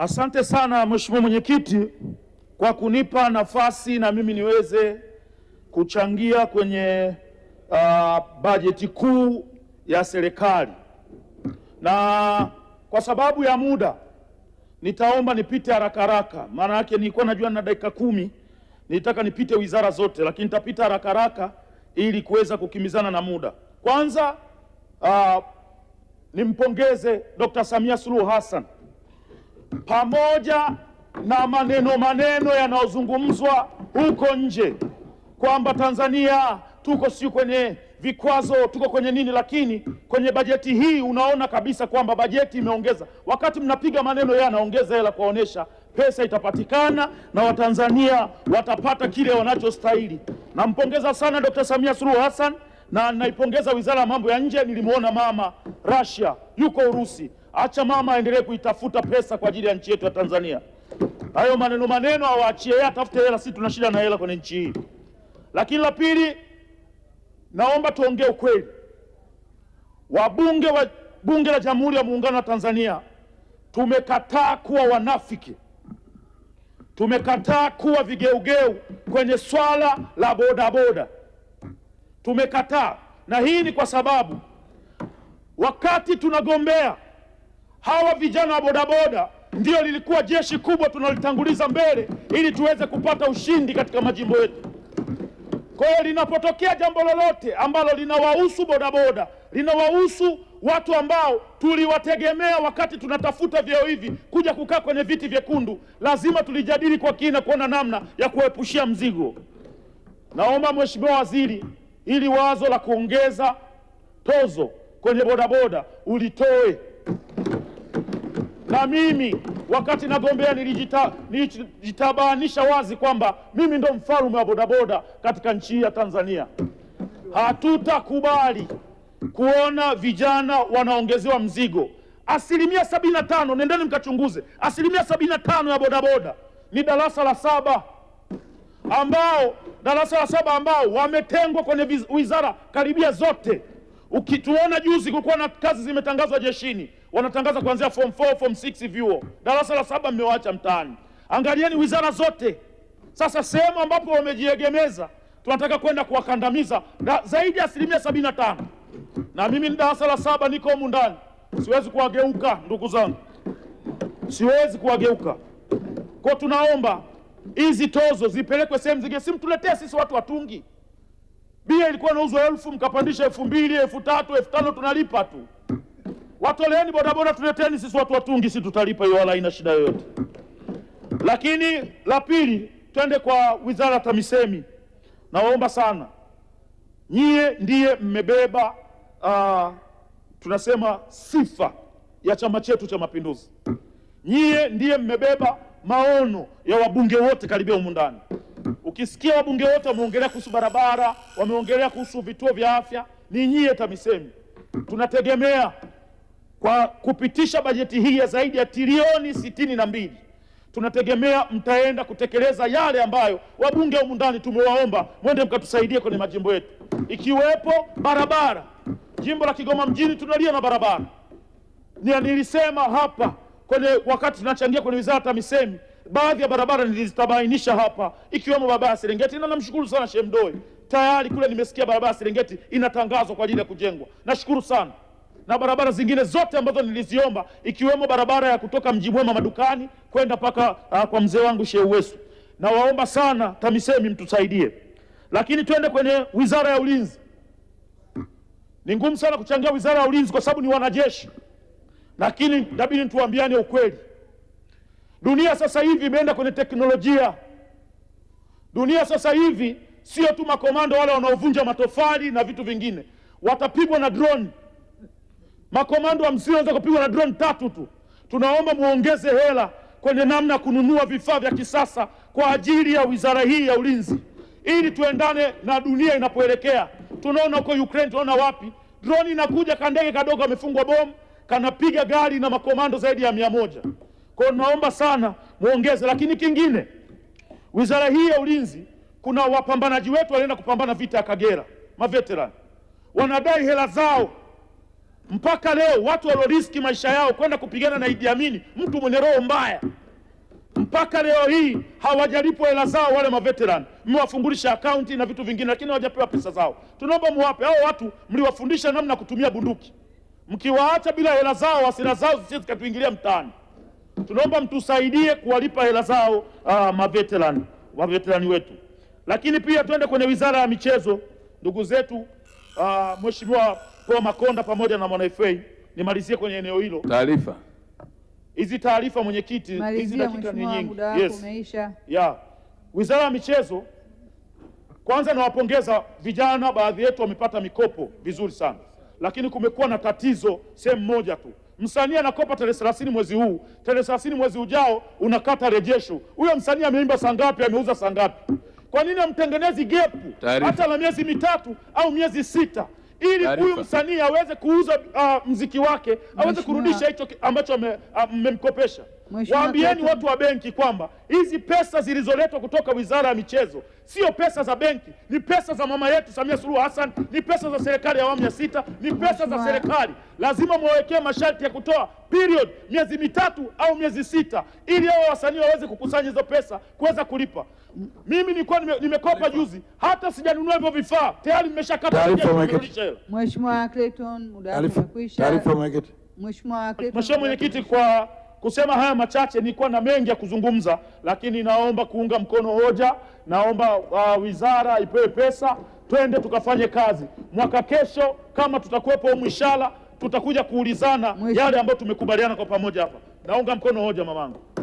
Asante sana Mheshimiwa Mwenyekiti kwa kunipa nafasi na mimi niweze kuchangia kwenye bajeti kuu ya serikali, na kwa sababu ya muda nitaomba nipite haraka haraka. Maana yake nilikuwa najua na dakika 10, nilitaka nipite wizara zote, lakini nitapita haraka haraka ili kuweza kukimbizana na muda. Kwanza nimpongeze Dr. Samia Suluhu Hassan, pamoja na maneno yanayozungumzwa huko nje kwamba Tanzania tuko si kwenye vikwazo, tuko kwenye nini, lakini kwenye bajeti hii unaona kabisa kwamba bajeti imeongeza. Wakati mnapiga maneno yeye anaongeza hela kuonesha pesa itapatikana na Watanzania watapata kile wanachostahili. Nampongeza sana Dr. Samia Suluhu Hassan na naipongeza Wizara ya Mambo ya Nje. Nilimuona mama Russia yuko Urusi. Acha mama aendelee kuitafuta pesa kwa ajili ya nchi yetu ya Tanzania. Hayo maneno awaachie yeye, atafute hela, sisi tuna shida na hela kwenye nchi hii. Lakini la pili, naomba tuongee ukweli. Wabunge wa Bunge la Jamhuri ya Muungano wa Tanzania tumekataa kuwa wanafiki. Tumekataa kuwa vigeugeu kwenye swala la bodaboda. Tumekataa, na hii ni kwa sababu wakati tunagombea hawa vijana wa bodaboda ndio lilikuwa jeshi kubwa tunalitanguliza mbele ili tuweze kupata ushindi katika majimbo yetu. Kwa hiyo linapotokea jambo lolote ambalo linawahusu bodaboda, linawahusu watu ambao tuliwategemea wakati tunatafuta vyeo hivi kuja kukaa kwenye viti vyekundu, lazima tulijadili kwa kina kuona namna ya kuepushia mzigo. Naomba Mheshimiwa Waziri, ili wazo la kuongeza tozo kwenye bodaboda ulitoe. Na mimi wakati nagombea nilijitabanisha wazi kwamba mimi ndo mfalme wa bodaboda katika nchi ya Tanzania. Hatutakubali kuona vijana wanaongezewa mzigo. 75%, nendeni mkachunguze, 75% ya bodaboda ni darasa la 7 ambao wametengwa kwenye wizara karibia zote. Ukituona juzi kulikuwa na kazi zimetangazwa jeshini, wanatangaza kuanzia form 4, form 6 vyuo. Darasa la 7 mmewaacha mtaani. Angalieni wizara zote. Sasa sehemu ambapo wamejiegemeza tunataka kwenda kuwakandamiza zaidi ya 75%. Na mimi ni darasa la 7 niko humu ndani. Siwezi kuwageuka ndugu zangu. Siwezi kuwageuka. Kwa tunaomba hizi tozo zipelekwe sehemu zingine, simtuletee sisi watu watungi. Bia ilikuwa inauzwa 1000 mkapandisha 2000, 3000, 5000 tunalipa tu. Watoleeni bodaboda, tuleteni sisi watu watungi, sisi tutalipa hiyo, wala haina shida yoyote. Lakini la pili, twende kwa Wizara ya TAMISEMI. Naomba sana, nyie ndiye mmebeba tunasema sifa ya chama chetu cha Mapinduzi. Nyie ndiye mmebeba maono ya wabunge wote karibia humu ndani. Ukisikia wabunge wote wameongelea kuhusu barabara, wameongelea kuhusu vituo vya afya, ni nyie TAMISEMI. Tunategemea kwa kupitisha bajeti hii ya zaidi ya trilioni 62, tunategemea mtaenda kutekeleza yale ambayo wabunge humu ndani tumewaomba mwende mkatusaidie kwenye majimbo yetu, ikiwepo barabara. Jimbo la Kigoma mjini tunalia na barabara. Nilisema hapa wakati tunachangia kwenye Wizara ya TAMISEMI, baadhi ya barabara nilizitabainisha hapa, ikiwemo barabara ya Serengeti, na namshukuru sana Sheikh Mdoe. Tayari kule nimesikia barabara ya Serengeti inatangazwa kwa ajili ya kujengwa. Nashukuru sana. Na barabara zingine zote ambazo niliziomba, ikiwemo barabara ya kutoka Mji Mwema madukani kwenda paka kwa mzee wangu Sheikh Uwesu. Na waomba sana TAMISEMI mtusaidie. Lakini twende kwenye Wizara ya Ulinzi. Ni ngumu sana kuchangia Wizara ya Ulinzi kwa sababu ni wanajeshi. Lakini inabidi tuambiane ukweli. Dunia sasa hivi imeenda kwenye teknolojia. Dunia sasa hivi sio tu makomando wale wanaovunja matofali na vitu vingine, watapigwa na drone. Makomando 50 wanaweza kupigwa na drone 3 tu. Tunaomba muongeze hela kwenye namna kununua vifaa vya kisasa kwa ajili ya wizara hii ya ulinzi, ili tuendane na dunia inapoelekea. Tunaona huko Ukraine, tunaona wapi drone inakuja, kandege kadogo amefungwa bomu kanapiga gari na makomando zaidi ya 100. Kwa hiyo naomba sana muongeze. Lakini kingine, wizara hii ya ulinzi, kuna wapambanaji wetu walienda kupambana vita ya Kagera, maveterani wanadai hela zao. Mpaka leo watu walioriski maisha yao kwenda kupigana na Idi Amin, mtu mwenye roho mbaya, mpaka leo hii hawajalipwa hela zao wale maveterani. Mmewafungulisha akaunti na vitu vingine, lakini hawajapewa pesa zao. Tunaomba muwape hao watu. Mliwafundisha namna kutumia bunduki, mkiwaacha bila hela zao, hasira zao zisije zikatuingilia mtaani. Tunaomba mtusaidie kuwalipa hela zao maveterani wetu. Lakini pia twende kwenye wizara ya michezo, ndugu zetu Mheshimiwa Paul Makonda pamoja na Mwana FA. Nimalizie kwenye eneo hilo. Taarifa Hizi taarifa mwenyekiti, hizi dakika ni nyingi. Yes. Wizara ya michezo, kwanza nawapongeza vijana, baadhi yetu wamepata mikopo vizuri sana, lakini kumekuwa na tatizo sehemu moja tu. Msanii anakopa tarehe 30 mwezi huu, tarehe 30 mwezi ujao unakata rejesho. Huyo msanii ameimba saa ngapi, ameuza saa ngapi? Kwa nini amtengenezi gepu hata la miezi mitatu au miezi 6 ili huyu msanii aweze kuuza mziki wake, aweze kurudisha hicho ambacho mmemkopesha? Waambieni watu wa benki kwamba hizi pesa zilizoletwa kutoka wizara ya michezo sio pesa za benki, ni pesa za mama yetu Samia Suluhu Hassan, ni pesa za serikali ya awamu ya 6, ni pesa za serikali. Lazima mwawekee masharti ya kutoa period miezi mitatu au miezi 6 ili hao wasanii waweze kukusanya hizo pesa kuweza kulipa. Mimi nilikuwa nimekopa juzi, hata sijanunua hivyo vifaa, tayari nimeshakata. Mheshimiwa Clayton, muda wako umekwisha. Taarifa mwenyekiti. Mheshimiwa Clayton. Mheshimiwa mwenyekiti, kwa kusema haya machache, nilikuwa na mengi ya kuzungumza, lakini naomba kuunga mkono hoja. Naomba wizara ipewe pesa, twende tukafanye kazi. Mwaka kesho kama tutakuwepo humu inshallah, tutakuja kuulizana yale ambayo tumekubaliana kwa pamoja hapa. Naunga mkono hoja mamangu.